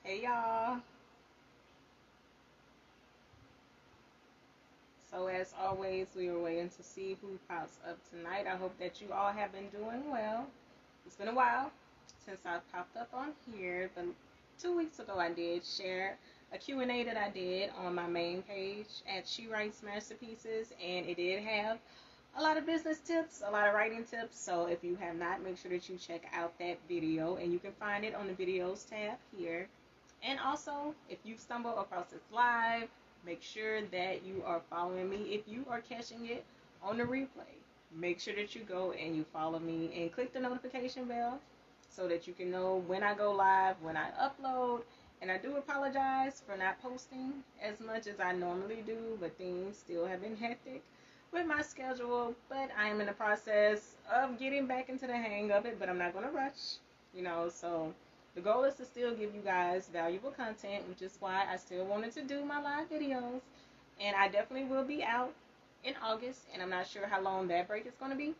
Hey y'all. So as always, we are waiting to see who pops up tonight. I hope that you all have been doing well. It's been a while since I've popped up on here, but 2 weeks ago I did share a Q&A that I did on my main page at She Writes Masterpieces, and it did have a lot of business tips, a lot of writing tips. So if you have not, make sure that you check out that video, and you can find it on the videos tab here. And also, if you stumble across this live, make sure that you are following me. If you are catching it on the replay, make sure that you go and you follow me and click the notification bell so that you can know when I go live, when I upload. And I do apologize for not posting as much as I normally do, but things still have been hectic with my schedule. But I am in the process of getting back into the hang of it, but I'm not going to rush. So the goal is to still give you guys valuable content, which is why I still wanted to do my live videos. And I definitely will be out in August, and I'm not sure how long that break is going to be.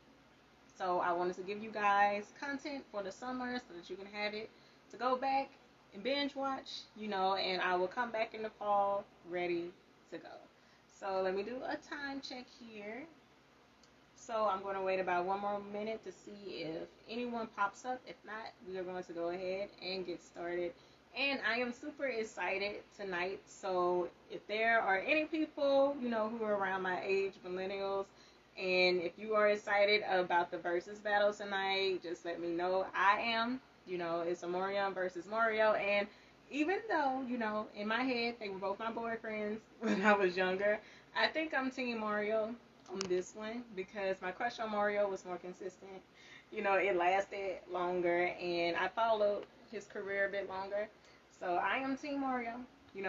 So I wanted to give you guys content for the summer so that you can have it to go back and binge watch, and I will come back in the fall ready to go. So let me do a time check here. So I'm going to wait about one more minute to see if anyone pops up. If not, we are going to go ahead and get started. And I am super excited tonight. So if there are any people, who are around my age, millennials, and if you are excited about the versus battle tonight, just let me know. I am. It's Amorion versus Mario. And even though, in my head, they were both my boyfriends when I was younger, I think I'm Team Mario on this one because my crush on Mario was more consistent. It lasted longer and I followed his career a bit longer. So I am Team Mario.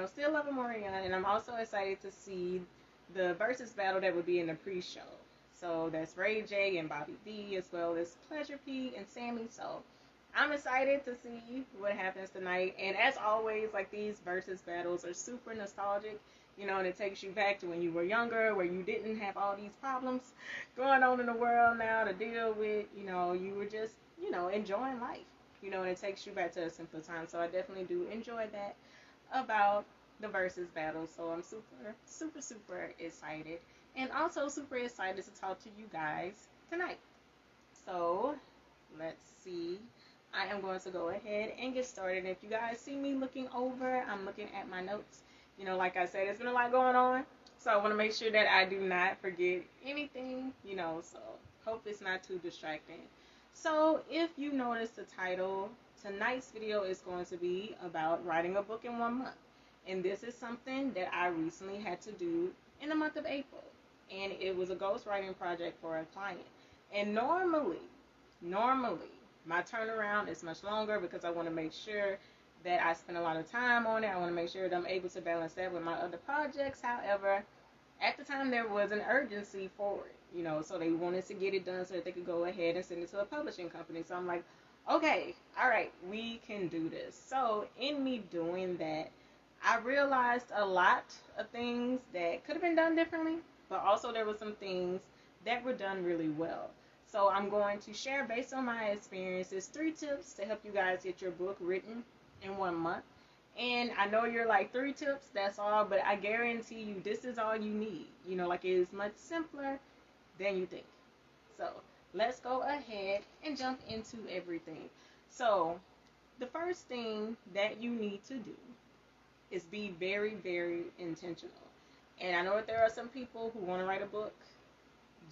Still love Mario, and I'm also excited to see the versus battle that would be in the pre-show. So that's Ray J and Bobby B, as well as Pleasure P and Sammy. So I'm excited to see what happens tonight. And as always, like, these versus battles are super nostalgic, and it takes you back to when you were younger, where you didn't have all these problems going on in the world now to deal with. You were just, enjoying life, and it takes you back to a simpler time. So I definitely do enjoy that about the versus battle. So I'm super, super, super excited. And also super excited to talk to you guys tonight. So let's see. I am going to go ahead and get started. If you guys see me looking over, I'm looking at my notes. Like I said, there's been a lot going on. So I want to make sure that I do not forget anything, so hope it's not too distracting. So if you notice the title, tonight's video is going to be about writing a book in 1 month. And this is something that I recently had to do in the month of April. And it was a ghostwriting project for a client. And normally, my turnaround is much longer because I want to make sure that I spend a lot of time on it. I want to make sure that I'm able to balance that with my other projects. However, at the time there was an urgency for it, so they wanted to get it done so that they could go ahead and send it to a publishing company. So I'm like, okay, all right, we can do this. So in me doing that, I realized a lot of things that could have been done differently, but also there were some things that were done really well. So I'm going to share, based on my experiences, 3 tips to help you guys get your book written in 1 month. And I know you're like, 3 tips, that's all, but I guarantee you this is all you need. Like, it is much simpler than you think. So let's go ahead and jump into everything. So the first thing that you need to do is be very, very intentional. And I know that there are some people who want to write a book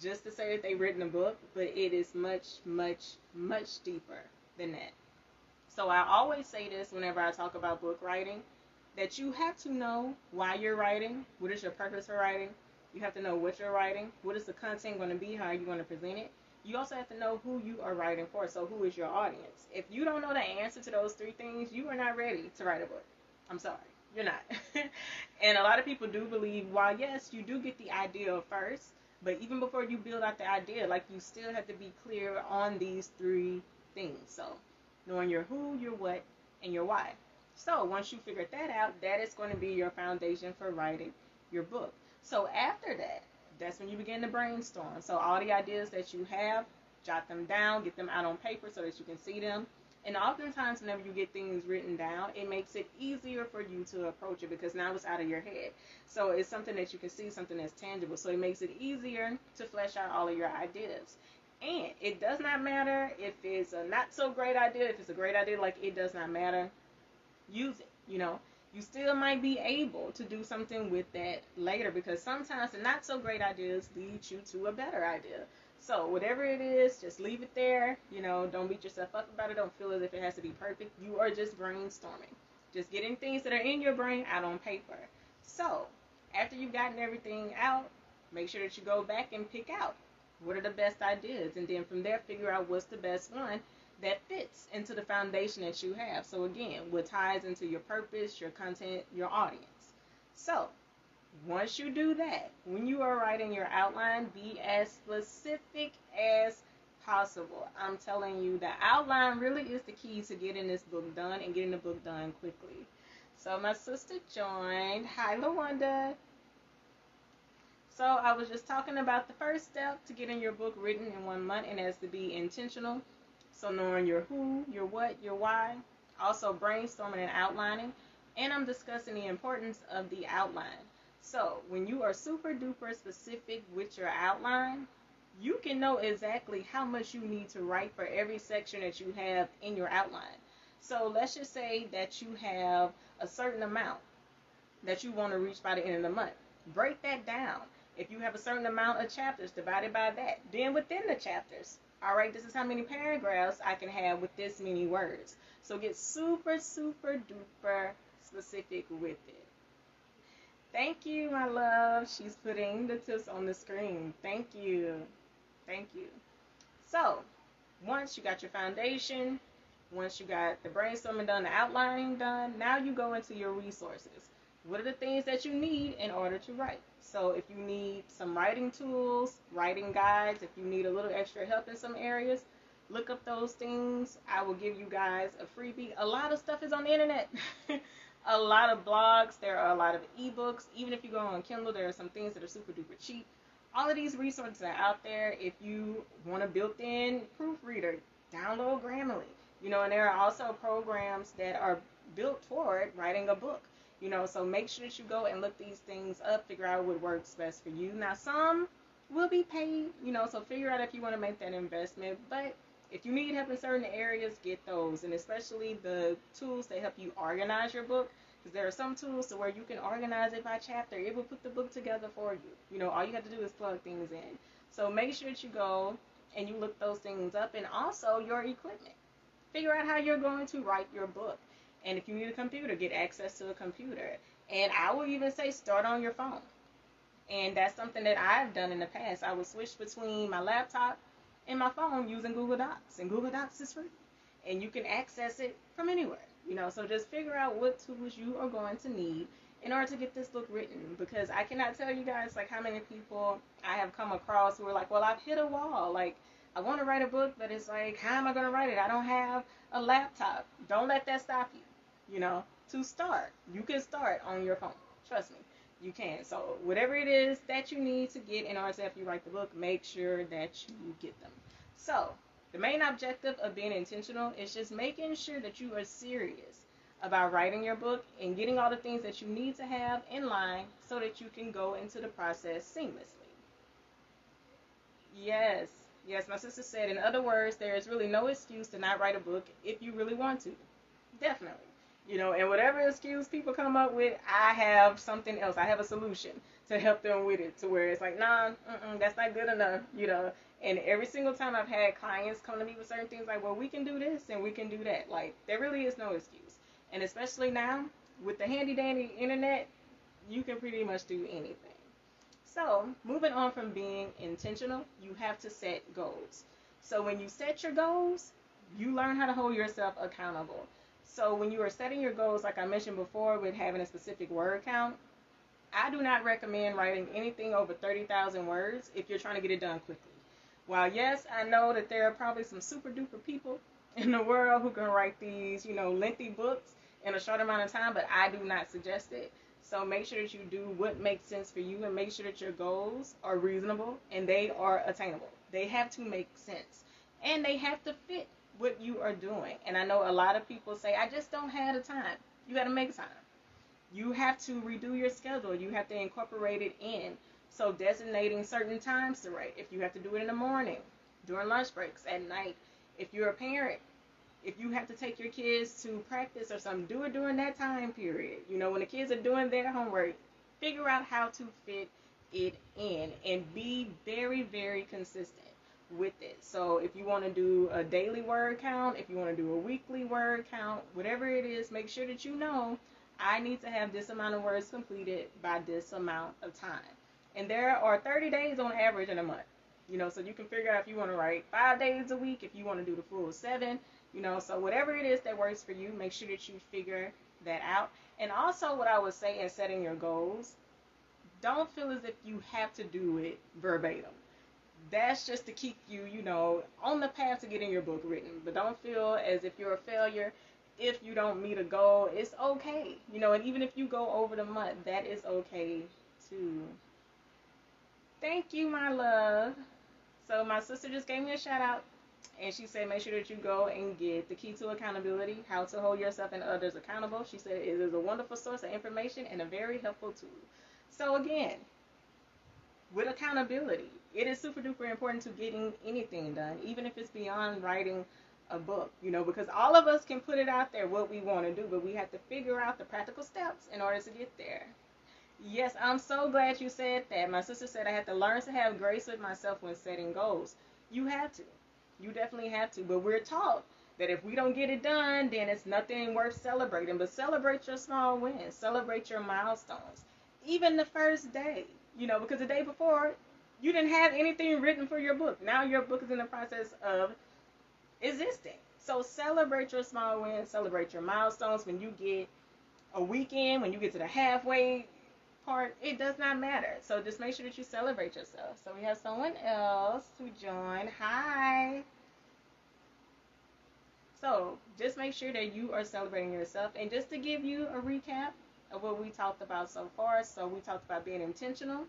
just to say that they've written a book, but it is much, much, much deeper than that. So I always say this whenever I talk about book writing, that you have to know why you're writing, what is your purpose for writing. You have to know what you're writing, what is the content going to be, how are you going to present it. You also have to know who you are writing for, so who is your audience. If you don't know the answer to those 3 things, you are not ready to write a book. I'm sorry, you're not. And a lot of people do believe, while yes, you do get the idea first, but even before you build out the idea, like, you still have to be clear on these 3 things. So knowing your who, your what, and your why. So once you figure that out, that is going to be your foundation for writing your book. So after that, that's when you begin to brainstorm. So all the ideas that you have, jot them down, get them out on paper so that you can see them. And oftentimes, whenever you get things written down, it makes it easier for you to approach it because now it's out of your head. So it's something that you can see, something that's tangible. So it makes it easier to flesh out all of your ideas. And it does not matter if it's a not so great idea, if it's a great idea, like it does not matter. Use it, you know. You still might be able to do something with that later because sometimes the not so great ideas lead you to a better idea. So whatever it is, just leave it there. You know, don't beat yourself up about it. Don't feel as if it has to be perfect. You are just brainstorming. Just getting things that are in your brain out on paper. So after you've gotten everything out, make sure that you go back and pick out what are the best ideas. And then from there, figure out what's the best one that fits into the foundation that you have. So again, what ties into your purpose, your content, your audience. So once you do that, when you are writing your outline, be as specific as possible. I'm telling you, the outline really is the key to getting this book done and getting the book done quickly. So my sister joined. Hi, LaWanda. So I was just talking about the first step to getting your book written in 1 month, and that's to be intentional. So knowing your who, your what, your why. Also brainstorming and outlining. And I'm discussing the importance of the outline. So when you are super duper specific with your outline, you can know exactly how much you need to write for every section that you have in your outline. So let's just say that you have a certain amount that you want to reach by the end of the month. Break that down. If you have a certain amount of chapters, divide it by that. Then within the chapters, all right, this is how many paragraphs I can have with this many words. So get super, super duper specific with it. Thank you, my love. She's putting the tips on the screen. Thank you. Thank you. So, once you got your foundation, once you got the brainstorming done, the outlining done, now you go into your resources. What are the things that you need in order to write? So if you need some writing tools, writing guides, if you need a little extra help in some areas, look up those things. I will give you guys a freebie. A lot of stuff is on the internet. A lot of blogs. There are a lot of ebooks. Even if you go on Kindle, there are some things that are super duper cheap. All of these resources are out there. If you want a built-in proofreader, download Grammarly. You know, and there are also programs that are built for writing a book. You know, so make sure that you go and look these things up, figure out what works best for you. Now, some will be paid, you know, so figure out if you want to make that investment. But if you need help in certain areas, get those. And especially the tools that help you organize your book. Because there are some tools to where you can organize it by chapter. It will put the book together for you. You know, all you have to do is plug things in. So make sure that you go and you look those things up. And also your equipment. Figure out how you're going to write your book. And if you need a computer, get access to a computer. And I will even say start on your phone. And that's something that I've done in the past. I would switch between my laptop and my phone using Google Docs. And Google Docs is free. And you can access it from anywhere. You know, so just figure out what tools you are going to need in order to get this book written. Because I cannot tell you guys like how many people I have come across who are like, well, I've hit a wall. Like, I want to write a book, but it's like, how am I going to write it? I don't have a laptop. Don't let that stop you. You know, to start. You can start on your phone. Trust me, you can. So whatever it is that you need to get in order to help you write the book, make sure that you get them. So the main objective of being intentional is just making sure that you are serious about writing your book and getting all the things that you need to have in line so that you can go into the process seamlessly. Yes, my sister said, in other words, there is really no excuse to not write a book if you really want to. Definitely. You know, and whatever excuse people come up with, I have something else. I have a solution to help them with it to where it's like, nah, that's not good enough, you know. And every single time I've had clients come to me with certain things like, well, we can do this and we can do that. Like, there really is no excuse. And especially now, with the handy-dandy internet, you can pretty much do anything. So, moving on from being intentional, you have to set goals. So when you set your goals, you learn how to hold yourself accountable. So when you are setting your goals, like I mentioned before, with having a specific word count, I do not recommend writing anything over 30,000 words if you're trying to get it done quickly. While yes, I know that there are probably some super duper people in the world who can write these, you know, lengthy books in a short amount of time, but I do not suggest it. So make sure that you do what makes sense for you and make sure that your goals are reasonable and they are attainable. They have to make sense and they have to fit what you are doing. And I know a lot of people say, I just don't have the time. You got to make time. You have to redo your schedule. You have to incorporate it in. So designating certain times to write. If you have to do it in the morning, during lunch breaks, at night. If you're a parent, if you have to take your kids to practice or something, do it during that time period. You know, when the kids are doing their homework, figure out how to fit it in and be very, very consistent with it. So if you want to do a daily word count, if you want to do a weekly word count, whatever it is, make sure that you know I need to have this amount of words completed by this amount of time. And there are 30 days on average in a month. You know, so you can figure out if you want to write 5 days a week, if you want to do the full 7, you know, so whatever it is that works for you, make sure that you figure that out. And also what I would say in setting your goals, don't feel as if you have to do it verbatim. That's just to keep you, you know, on the path to getting your book written. But don't feel as if you're a failure if you don't meet a goal. It's okay, you know, and even if you go over the month, that is okay too. Thank you, my love. So my sister just gave me a shout out, and she said make sure that you go and get The Key to Accountability, How to Hold Yourself and Others Accountable. She said it is a wonderful source of information and a very helpful tool. So again, with accountability, it is super duper important to getting anything done, even if it's beyond writing a book, you know, because all of us can put it out there what we want to do, but we have to figure out the practical steps in order to get there. Yes, I'm so glad you said that. My sister said I have to learn to have grace with myself when setting goals. You have to. You definitely have to. But we're taught that if we don't get it done, then it's nothing worth celebrating. But celebrate your small wins. Celebrate your milestones. Even the first day. You know, because the day before, you didn't have anything written for your book. Now your book is in the process of existing. So celebrate your small wins. Celebrate your milestones. When you get a weekend, when you get to the halfway part, it does not matter. So just make sure that you celebrate yourself. So we have someone else who joined. Hi. So just make sure that you are celebrating yourself. And just to give you a recap of what we talked about so far. So we talked about being intentional,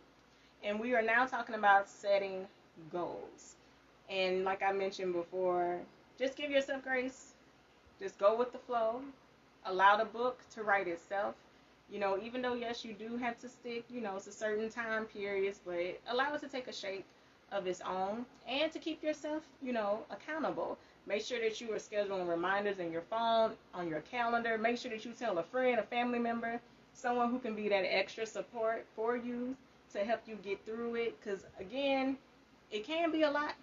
and we are now talking about setting goals. And like I mentioned before, just give yourself grace. Just go with the flow. Allow the book to write itself. You know, even though, yes, you do have to stick, you know, to certain time periods, but allow it to take a shape of its own and to keep yourself, you know, accountable. Make sure that you are scheduling reminders in your phone, on your calendar. Make sure that you tell a friend, a family member, someone who can be that extra support for you to help you get through it. Because, again, it can be a lot,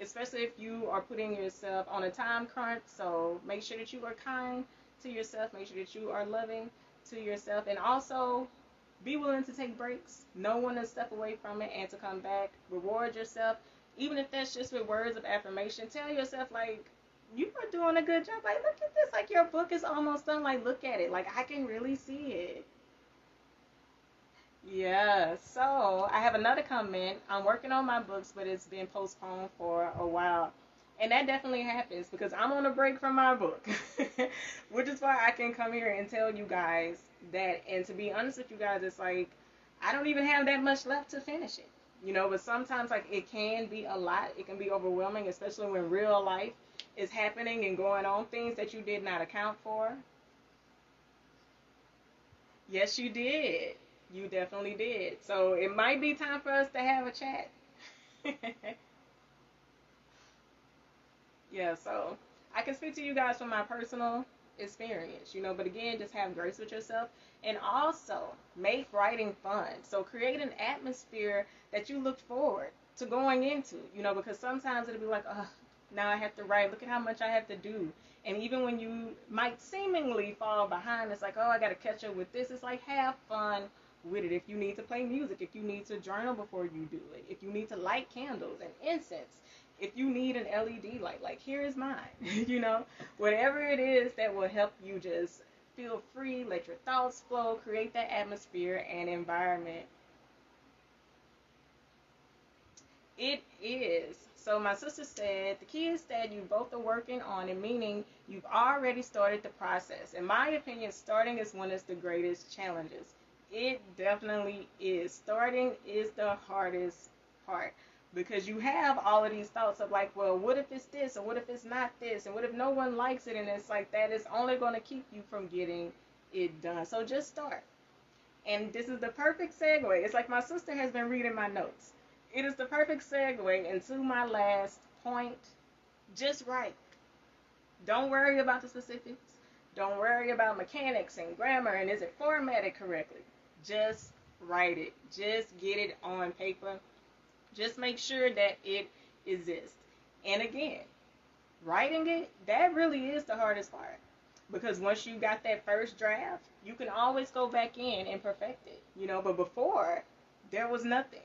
especially if you are putting yourself on a time crunch. So make sure that you are kind to yourself. Make sure that you are loving to yourself, and also be willing to take breaks. Know when to step away from it and to come back. Reward yourself, even if that's just with words of affirmation. Tell yourself, like, you are doing a good job. Like, look at this. Like, your book is almost done. Like, look at it. Like, I can really see it. Yeah, so I have another comment. I'm working on my books, but it's been postponed for a while. And that definitely happens because I'm on a break from my book, which is why I can come here and tell you guys that. And to be honest with you guys, it's like I don't even have that much left to finish it, you know. But sometimes, like, it can be a lot. It can be overwhelming, especially when real life is happening and going on, things that you did not account for. Yes, you did. You definitely did. So it might be time for us to have a chat. Yeah, so I can speak to you guys from my personal experience, you know, but again, just have grace with yourself and also make writing fun. So create an atmosphere that you look forward to going into, you know, because sometimes it'll be like, oh, now I have to write. Look at how much I have to do. And even when you might seemingly fall behind, it's like, oh, I got to catch up with this. It's like, have fun with it. If you need to play music, if you need to journal before you do it, if you need to light candles and incense, if you need an LED light, like here is mine, you know, whatever it is that will help you just feel free, let your thoughts flow, create that atmosphere and environment. It is. So my sister said the key is that you both are working on it, meaning you've already started the process. In my opinion, starting is one of the greatest challenges. It definitely is. Starting is the hardest part. because you have all of these thoughts of like, well, what if it's this, or what if it's not this, and what if no one likes it, and it's like that is only going to keep you from getting it done. So just start. And this is the perfect segue. It's like my sister has been reading my notes. It is the perfect segue into my last point. Just write. Don't worry about the specifics. Don't worry about mechanics and grammar and is it formatted correctly. Just write it. Just get it on paper. Just make sure that it exists. And again, writing it, that really is the hardest part. Because once you got that first draft, you can always go back in and perfect it. But before, there was nothing.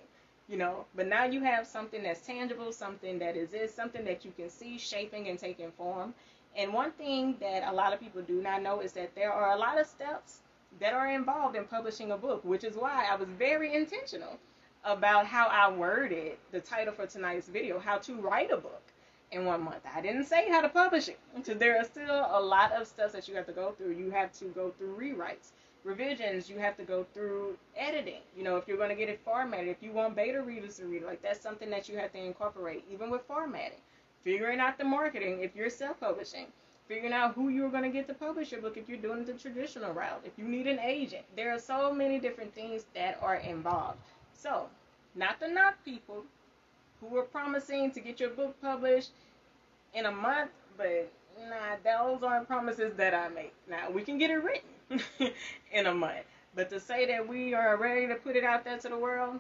But now you have something that's tangible, something that exists, something that you can see shaping and taking form. And one thing that a lot of people do not know is that there are a lot of steps that are involved in publishing a book, which is why I was very intentional about how I worded the title for tonight's video, how to write a book in 1 month. I didn't say how to publish it, because there are still a lot of steps that you have to go through. You have to go through rewrites, revisions, you have to go through editing. If you're going to get it formatted, if you want beta readers to read it, like that's something that you have to incorporate, even with formatting. Figuring out the marketing if you're self-publishing. Figuring out who you're going to get to publish your book if you're doing the traditional route. If you need an agent. There are so many different things that are involved. So, not to knock people who are promising to get your book published in a month, but nah, those aren't promises that I make. Now, we can get it written in a month. But to say that we are ready to put it out there to the world,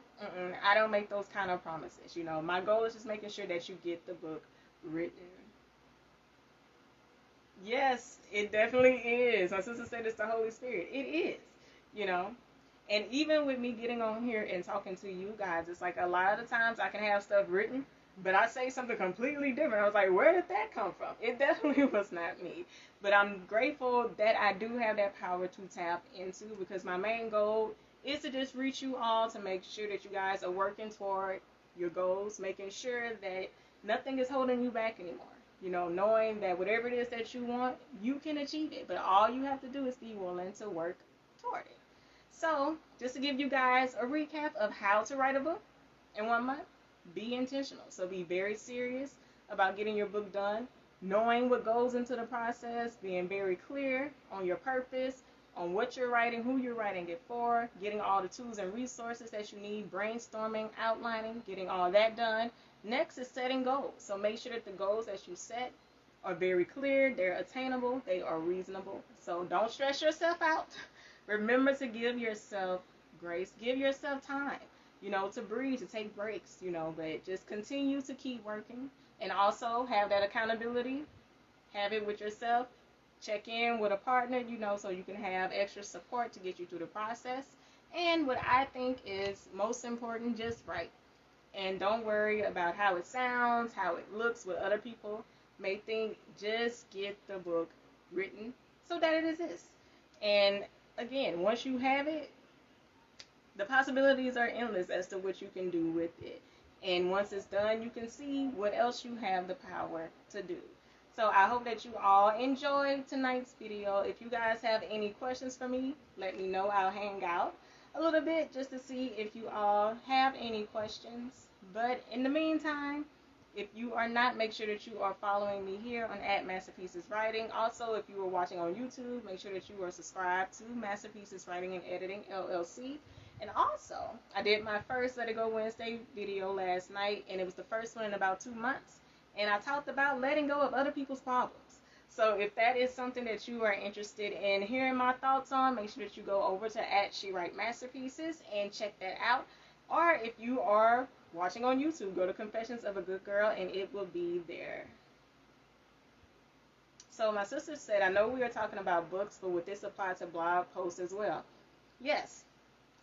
I don't make those kind of promises. My goal is just making sure that you get the book written. Yes, it definitely is. My sister said it's the Holy Spirit. It is, And even with me getting on here and talking to you guys, it's like a lot of the times I can have stuff written, but I say something completely different. I was like, where did that come from? It definitely was not me. But I'm grateful that I do have that power to tap into, because my main goal is to just reach you all, to make sure that you guys are working toward your goals, making sure that nothing is holding you back anymore. Knowing that whatever it is that you want, you can achieve it. But all you have to do is be willing to work toward it. So, just to give you guys a recap of how to write a book in 1 month, be intentional. So be very serious about getting your book done, knowing what goes into the process, being very clear on your purpose, on what you're writing, who you're writing it for, getting all the tools and resources that you need, brainstorming, outlining, getting all that done. Next is setting goals. So make sure that the goals that you set are very clear, they're attainable, they are reasonable. So don't stress yourself out. Remember to give yourself grace, give yourself time, to breathe, to take breaks, but just continue to keep working, and also have that accountability, have it with yourself, check in with a partner, so you can have extra support to get you through the process. And what I think is most important, just write. And don't worry about how it sounds, how it looks, what other people may think. Just get the book written so that it exists. And again, once you have it, the possibilities are endless as to what you can do with it. And once it's done, you can see what else you have the power to do. So I hope that you all enjoyed tonight's video. If you guys have any questions for me, let me know. I'll hang out a little bit just to see if you all have any questions. But in the meantime, if you are not, make sure that you are following me here on @MasterpiecesWriting. Also, if you are watching on YouTube, make sure that you are subscribed to Masterpieces Writing and Editing LLC. And also, I did my first Let It Go Wednesday video last night, and it was the first one in about 2 months. And I talked about letting go of other people's problems. So if that is something that you are interested in hearing my thoughts on, make sure that you go over to @SheWriteMasterpieces and check that out. Or if you are watching on YouTube, go to Confessions of a Good Girl and it will be there. So my sister said, I know we are talking about books, but would this apply to blog posts as well? Yes.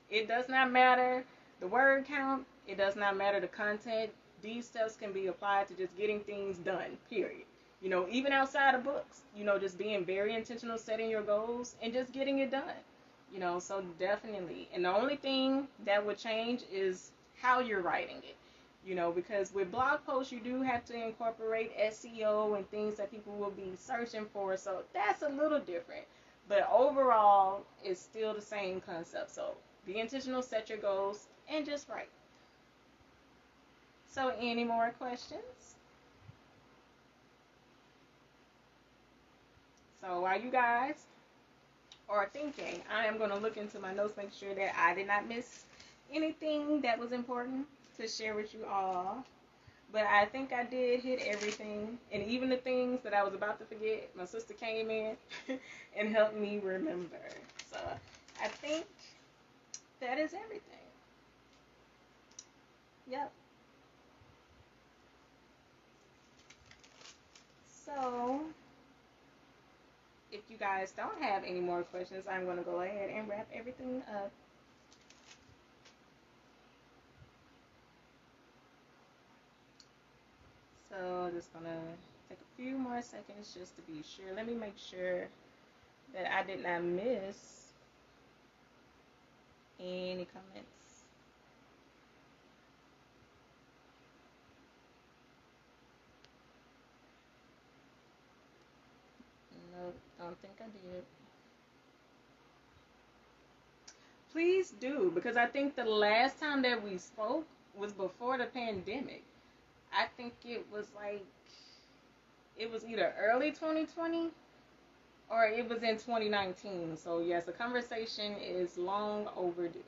It does not matter the word count. It does not matter the content. These steps can be applied to just getting things done, period. Even outside of books, just being very intentional, setting your goals, and just getting it done. So definitely. And the only thing that would change is how you're writing it. Because with blog posts, you do have to incorporate SEO and things that people will be searching for. So that's a little different. But overall, it's still the same concept. So be intentional, set your goals, and just write. So, any more questions? So, while you guys are thinking, I am going to look into my notes, make sure that I did not miss anything that was important to share with you all. But I think I did hit everything. And even the things that I was about to forget, my sister came in and helped me remember. So I think that is everything. Yep. So if you guys don't have any more questions, I'm going to go ahead and wrap everything up. So just going to take a few more seconds just to be sure. Let me make sure that I did not miss any comments. No, don't think I did. Please do, because I think the last time that we spoke was before the pandemic. I think it was either early 2020 or it was in 2019. So yes, the conversation is long overdue.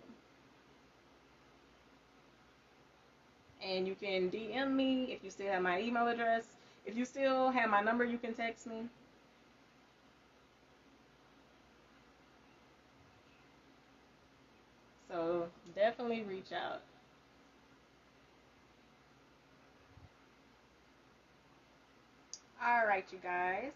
And you can DM me if you still have my email address. If you still have my number, you can text me. So definitely reach out. All right, you guys.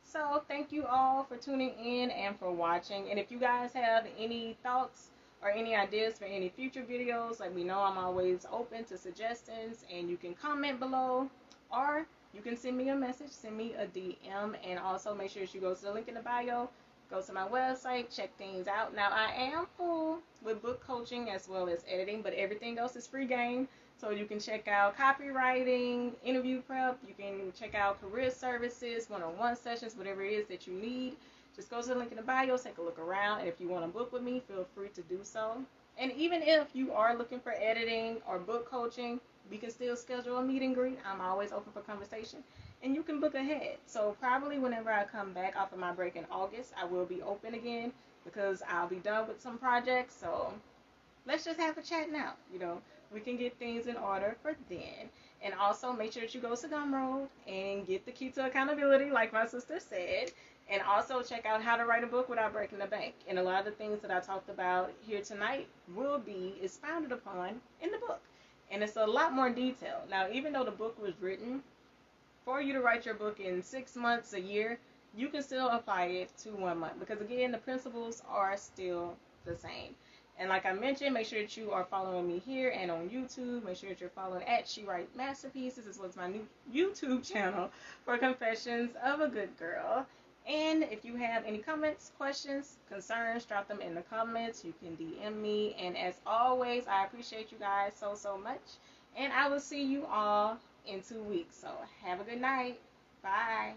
So thank you all for tuning in and for watching. And if you guys have any thoughts or any ideas for any future videos, let me know. I'm always open to suggestions, and you can comment below or you can send me a message, send me a DM, and also make sure that you go to the link in the bio, go to my website, check things out. Now I am full with book coaching as well as editing, but everything else is free game. So you can check out copywriting, interview prep, you can check out career services, one-on-one sessions, whatever it is that you need. Just go to the link in the bio, take a look around, and if you want to book with me, feel free to do so. And even if you are looking for editing or book coaching, we can still schedule a meet and greet. I'm always open for conversation. And you can book ahead. So probably whenever I come back off of my break in August, I will be open again because I'll be done with some projects. So let's just have a chat now. We can get things in order for then. And also make sure that you go to Gumroad and get the key to accountability, like my sister said. And also check out How to Write a Book Without Breaking the Bank. And a lot of the things that I talked about here tonight will be expounded upon in the book. And it's a lot more detailed. Now, even though the book was written for you to write your book in 6 months, a year, you can still apply it to 1 month. Because again, the principles are still the same. And like I mentioned, make sure that you are following me here and on YouTube. Make sure that you're following at She Write Masterpieces, as well as my new YouTube channel for Confessions of a Good Girl. And if you have any comments, questions, concerns, drop them in the comments. You can DM me. And as always, I appreciate you guys so, so much. And I will see you all in 2 weeks. So have a good night. Bye.